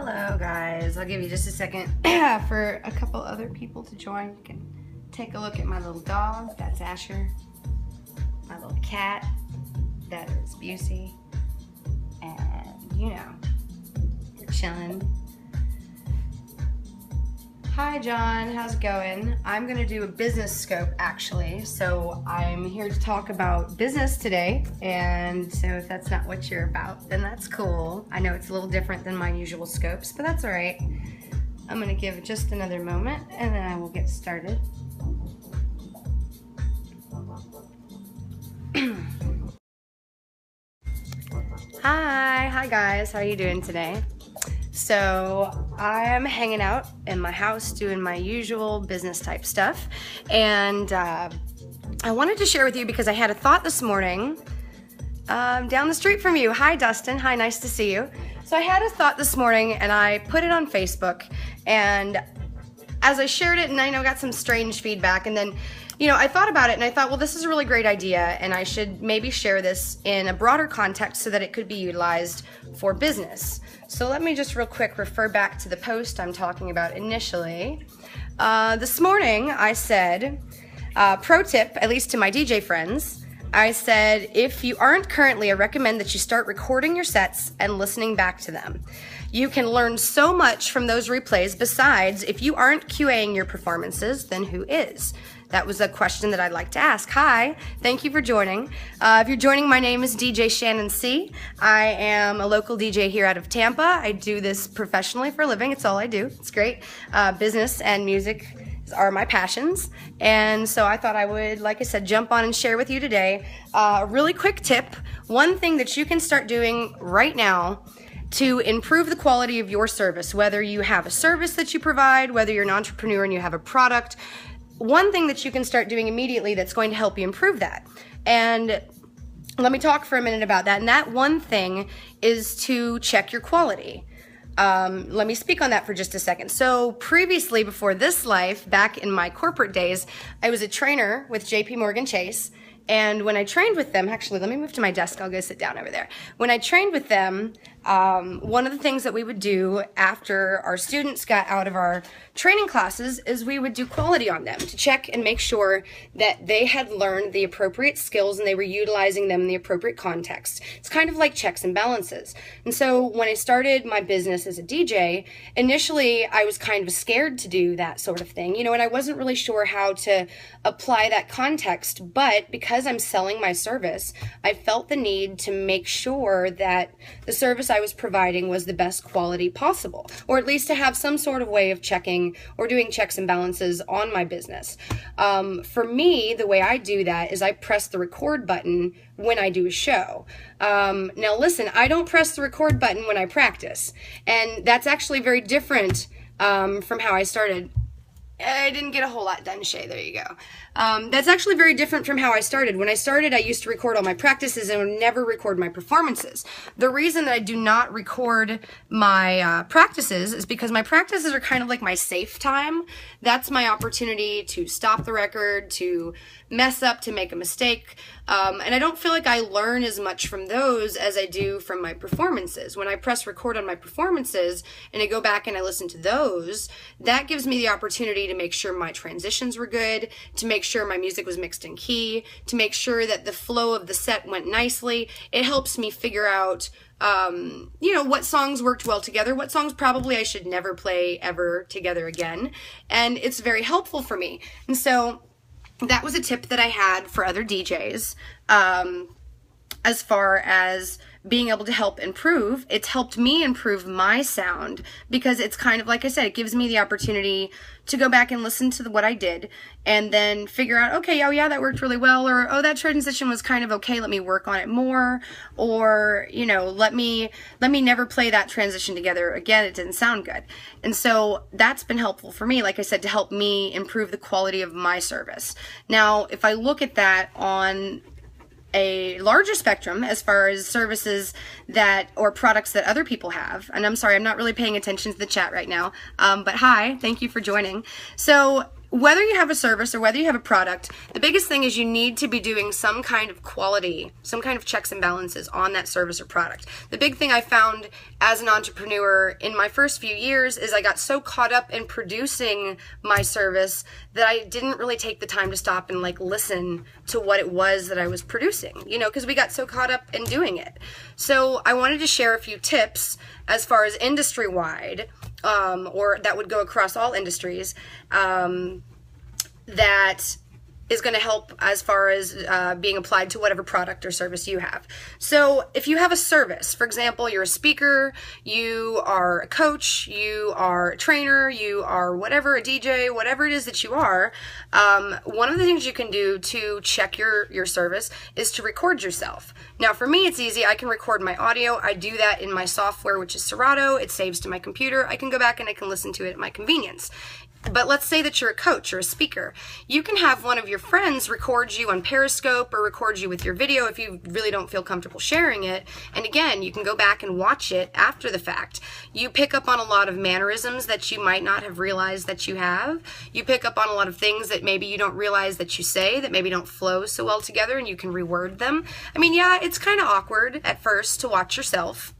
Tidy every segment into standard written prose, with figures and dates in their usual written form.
Hello guys, I'll give you just a second for a couple other people to join. You can take a look at my little dog, that's Asher. My little cat, that is Busey. And you know, we're chilling. Hi John, how's it going? I'm gonna do a business scope actually. So I'm here to talk about business today. And so if that's not what you're about, then that's cool. I know it's a little different than my usual scopes, but that's all right. I'm gonna give just another moment and then I will get started. Hi guys, how are you doing today? So I'm hanging out in my house doing my usual business type stuff, and I wanted to share with you because I had a thought this morning down the street from you. Hi Dustin, hi, nice to see you. So I had a thought this morning and I put it on Facebook, and as I shared it, and I know got some strange feedback, and then I thought about it and I thought, well, this is a really great idea and I should maybe share this in a broader context so that it could be utilized for business. So let me just real quick refer back to the post I'm talking about initially. This morning I said, pro tip, at least to my DJ friends, I said, if you aren't currently, I recommend that you start recording your sets and listening back to them. You can learn so much from those replays. Besides, if you aren't QAing your performances, then who is? That was a question that I'd like to ask. Hi, thank you for joining. If you're joining, my name is djshannonc. I am a local DJ here out of Tampa. I do this professionally for a living. It's all I do. It's great. Business and music are my passions. And so I thought I would, like I said, jump on and share with you today a really quick tip. One thing that you can start doing right now to improve the quality of your service, whether you have a service that you provide, whether you're an entrepreneur and you have a product, one thing that you can start doing immediately that's going to help you improve that. And let me talk for a minute about that. And that one thing is to check your quality. Let me speak on that for just a second. So previously, before this life, back in my corporate days, I was a trainer with JP Morgan Chase. And when I trained with them, actually, let me move to my desk. I'll go sit down over there. When I trained with them, one of the things that we would do after our students got out of our training classes is we would do quality on them to check and make sure that they had learned the appropriate skills and they were utilizing them in the appropriate context. It's kind of like checks and balances. And so when I started my business as a DJ, initially I was kind of scared to do that sort of thing, and I wasn't really sure how to apply that context, but because I'm selling my service, I felt the need to make sure that the service I was providing was the best quality possible, or at least to have some sort of way of checking or doing checks and balances on my business. For me, the way I do that is I press the record button when I do a show. Now listen, I don't press the record button when I practice, and that's actually very different from how I started. I didn't get a whole lot done, Shay. There you go. That's actually very different from how I started. When I started, I used to record all my practices and would never record my performances. The reason that I do not record my practices is because my practices are kind of like my safe time. That's my opportunity to stop the record, to mess up, to make a mistake. And I don't feel like I learn as much from those as I do from my performances. When I press record on my performances and I go back and I listen to those, that gives me the opportunity to make sure my transitions were good, to make sure my music was mixed in key, to make sure that the flow of the set went nicely. It helps me figure out what songs worked well together, what songs probably I should never play ever together again. And it's very helpful for me. And so that was a tip that I had for other DJs as far as being able to help improve. It's helped me improve my sound because it's kind of, like I said, it gives me the opportunity to go back and listen to what I did and then figure out, okay, oh yeah, that worked really well, or oh, that transition was kind of okay, let me work on it more, or let me never play that transition together again, it didn't sound good. And so that's been helpful for me, like I said, to help me improve the quality of my service. Now, if I look at that on a larger spectrum as far as services that or products that other people have, and I'm sorry, I'm not really paying attention to the chat right now, but hi, thank you for joining. So whether you have a service or whether you have a product, the biggest thing is you need to be doing some kind of quality, some kind of checks and balances on that service or product. The big thing I found as an entrepreneur in my first few years is I got so caught up in producing my service that I didn't really take the time to stop and like listen to what it was that I was producing, you know, because we got so caught up in doing it. So I wanted to share a few tips as far as industry-wide, or that would go across all industries, that is going to help as far as being applied to whatever product or service you have. So if you have a service, for example, you're a speaker, you are a coach, you are a trainer, you are whatever, a DJ, whatever it is that you are, one of the things you can do to check your service is to record yourself. Now for me, it's easy. I can record my audio. I do that in my software, which is Serato. It saves to my computer. I can go back and I can listen to it at my convenience. But let's say that you're a coach or a speaker. You can have one of your friends record you on Periscope or record you with your video if you really don't feel comfortable sharing it. And again, you can go back and watch it after the fact. You pick up on a lot of mannerisms that you might not have realized that you have. You pick up on a lot of things that maybe you don't realize that you say, that maybe don't flow so well together, and you can reword them. I mean, yeah, it's kind of awkward at first to watch yourself.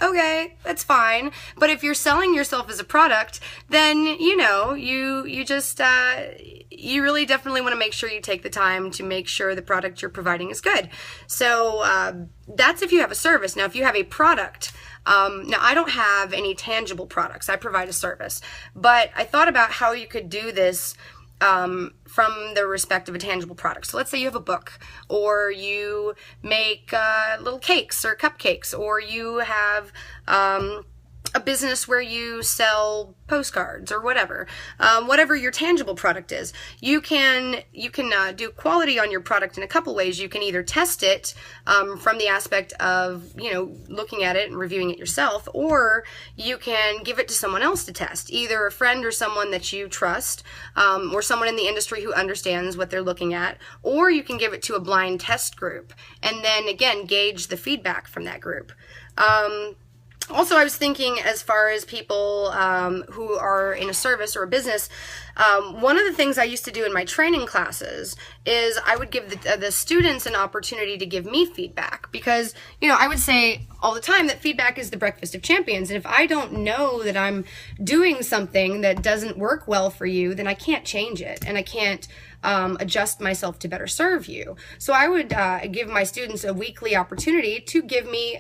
Okay, that's fine. But if you're selling yourself as a product, then, you know, you just, you really definitely want to make sure you take the time to make sure the product you're providing is good. So that's if you have a service. Now, if you have a product, now I don't have any tangible products. I provide a service. But I thought about how you could do this from the respect of a tangible product. So let's say you have a book, or you make little cakes or cupcakes, or you have a business where you sell postcards or whatever. Whatever your tangible product is, you can do quality on your product in a couple ways. You can either test it from the aspect of, you know, looking at it and reviewing it yourself, or you can give it to someone else to test, either a friend or someone that you trust, or someone in the industry who understands what they're looking at, or you can give it to a blind test group and then again gauge the feedback from that group. Also, I was thinking as far as people who are in a service or a business, one of the things I used to do in my training classes is I would give the students an opportunity to give me feedback, because, you know, I would say all the time that feedback is the breakfast of champions. And if I don't know that I'm doing something that doesn't work well for you, then I can't change it, and I can't adjust myself to better serve you. So I would give my students a weekly opportunity to give me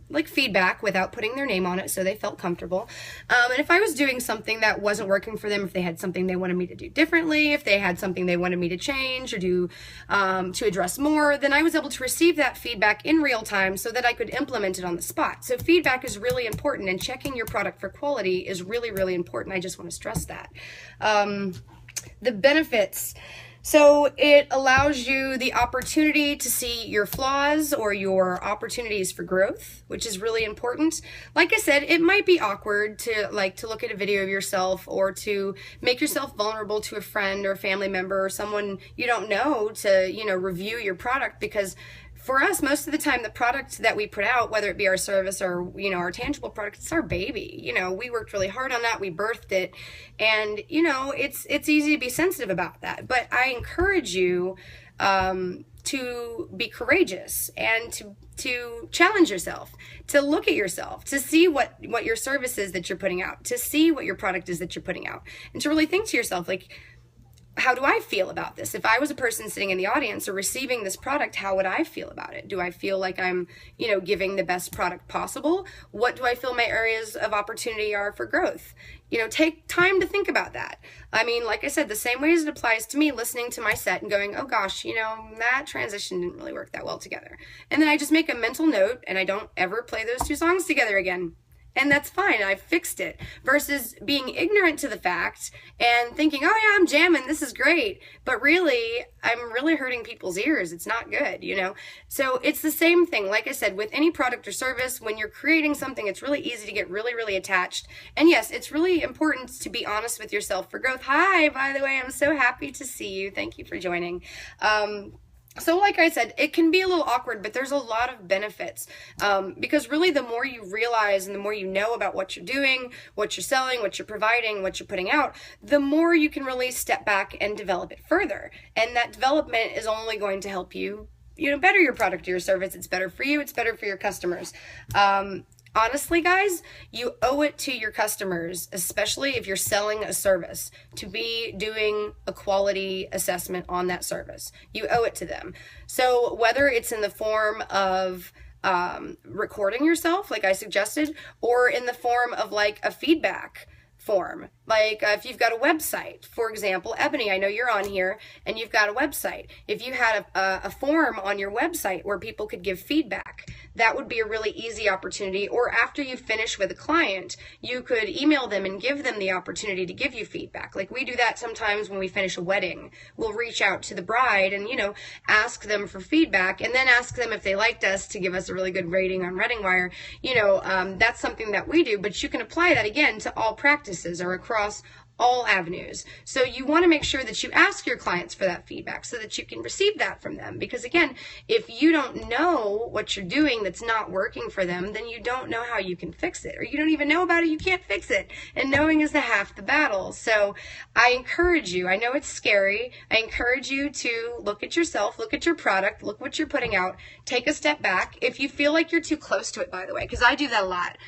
like feedback without putting their name on it, so they felt comfortable. And if I was doing something that wasn't working for them, if they had something they wanted me to do differently, if they had something they wanted me to change or do to address more, then I was able to receive that feedback in real time so that I could implement it on the spot. So feedback is really important, and checking your product for quality is really, really important. I just want to stress that. The benefits. So it allows you the opportunity to see your flaws or your opportunities for growth, which is really important. Like I said, it might be awkward to look at a video of yourself, or to make yourself vulnerable to a friend or a family member or someone you don't know to, you know, review your product, because for us, most of the time, the product that we put out, whether it be our service or, you know, our tangible product, it's our baby. You know, we worked really hard on that. We birthed it. And, you know, it's easy to be sensitive about that. But I encourage you to be courageous and to challenge yourself, to look at yourself, to see what your service is that you're putting out, to see what your product is that you're putting out, and to really think to yourself, like, how do I feel about this? If I was a person sitting in the audience or receiving this product, how would I feel about it? Do I feel like I'm, you know, giving the best product possible? What do I feel my areas of opportunity are for growth? You know, take time to think about that. I mean, like I said, the same way as it applies to me, listening to my set and going, oh gosh, you know, that transition didn't really work that well together. And then I just make a mental note and I don't ever play those two songs together again. And that's fine, I fixed it. Versus being ignorant to the fact and thinking, oh yeah, I'm jamming, this is great. But really, I'm really hurting people's ears. It's not good, you know? So it's the same thing. Like I said, with any product or service, when you're creating something, it's really easy to get really, really attached. And yes, it's really important to be honest with yourself for growth. Hi, by the way, I'm so happy to see you. Thank you for joining. So like I said, it can be a little awkward, but there's a lot of benefits, because really the more you realize and the more you know about what you're doing, what you're selling, what you're providing, what you're putting out, the more you can really step back and develop it further. And that development is only going to help you, better your product or your service. It's better for you. It's better for your customers. Honestly, guys, you owe it to your customers, especially if you're selling a service, to be doing a quality assessment on that service. You owe it to them. So whether it's in the form of recording yourself, like I suggested, or in the form of like a feedback form, like if you've got a website, for example, Ebony, I know you're on here and you've got a website. If you had a form on your website where people could give feedback, that would be a really easy opportunity. Or after you finish with a client, you could email them and give them the opportunity to give you feedback. Like we do that sometimes when we finish a wedding. We'll reach out to the bride and, ask them for feedback, and then ask them if they liked us to give us a really good rating on Reading Wire. That's something that we do, but you can apply that again to all practices or across all avenues. So you want to make sure that you ask your clients for that feedback so that you can receive that from them. Because again, if you don't know what you're doing that's not working for them, then you don't know how you can fix it, or you don't even know about it, you can't fix it. And knowing is the half the battle. So I encourage you, I know it's scary, I encourage you to look at yourself, look at your product, look what you're putting out, take a step back. If you feel like you're too close to it, by the way, because I do that a lot.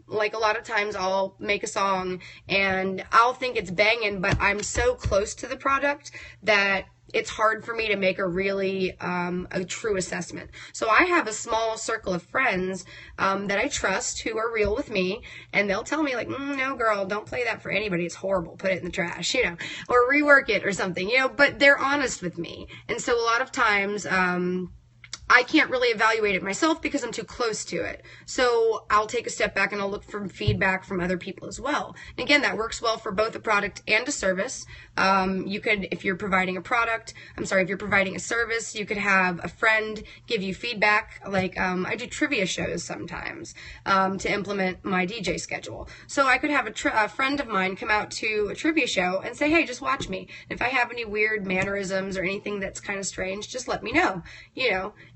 Like a lot of times I'll make a song and I'll think it's banging, but I'm so close to the product that it's hard for me to make a really a true assessment. So I have a small circle of friends that I trust who are real with me, and they'll tell me like, no girl, don't play that for anybody, it's horrible, put it in the trash, or rework it or something, but they're honest with me. And so a lot of times I can't really evaluate it myself because I'm too close to it. So I'll take a step back and I'll look for feedback from other people as well. And again, that works well for both a product and a service. You could, if you're providing a service, you could have a friend give you feedback. Like I do trivia shows sometimes to implement my DJ schedule. So I could have a friend of mine come out to a trivia show and say, hey, just watch me. If I have any weird mannerisms or anything that's kind of strange, just let me know,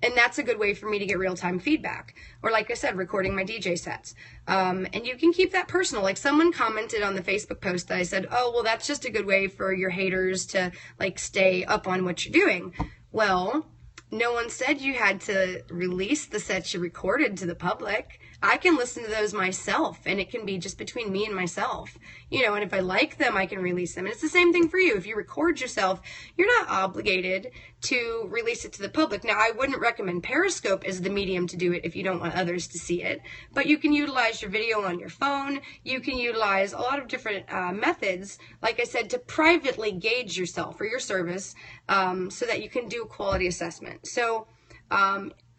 And that's a good way for me to get real-time feedback. Or like I said, recording my DJ sets. And you can keep that personal. Like someone commented on the Facebook post that I said, oh, well, that's just a good way for your haters to like stay up on what you're doing. Well, no one said you had to release the sets you recorded to the public. I can listen to those myself, and it can be just between me and myself, and if I like them, I can release them. And it's the same thing for you. If you record yourself, you're not obligated to release it to the public. Now, I wouldn't recommend Periscope as the medium to do it if you don't want others to see it, but you can utilize your video on your phone. You can utilize a lot of different methods, like I said, to privately gauge yourself or your service so that you can do a quality assessment. So,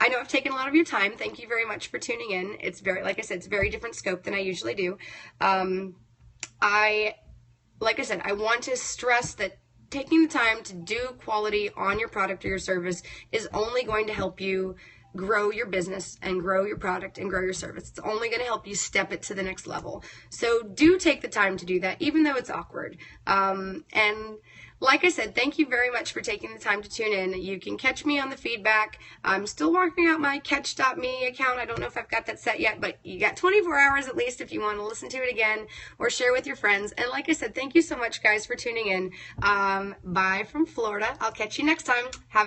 I know I've taken a lot of your time. Thank you very much for tuning in. It's like I said, it's a very different scope than I usually do. Like I said, I want to stress that taking the time to do quality on your product or your service is only going to help you grow your business and grow your product and grow your service. It's only going to help you step it to the next level. So do take the time to do that, even though it's awkward. And like I said, thank you very much for taking the time to tune in. You can catch me on the feedback. I'm still working out my catch.me account. I don't know if I've got that set yet, but you got 24 hours at least if you want to listen to it again or share with your friends. And like I said, thank you so much, guys, for tuning in. Bye from Florida. I'll catch you next time. Have a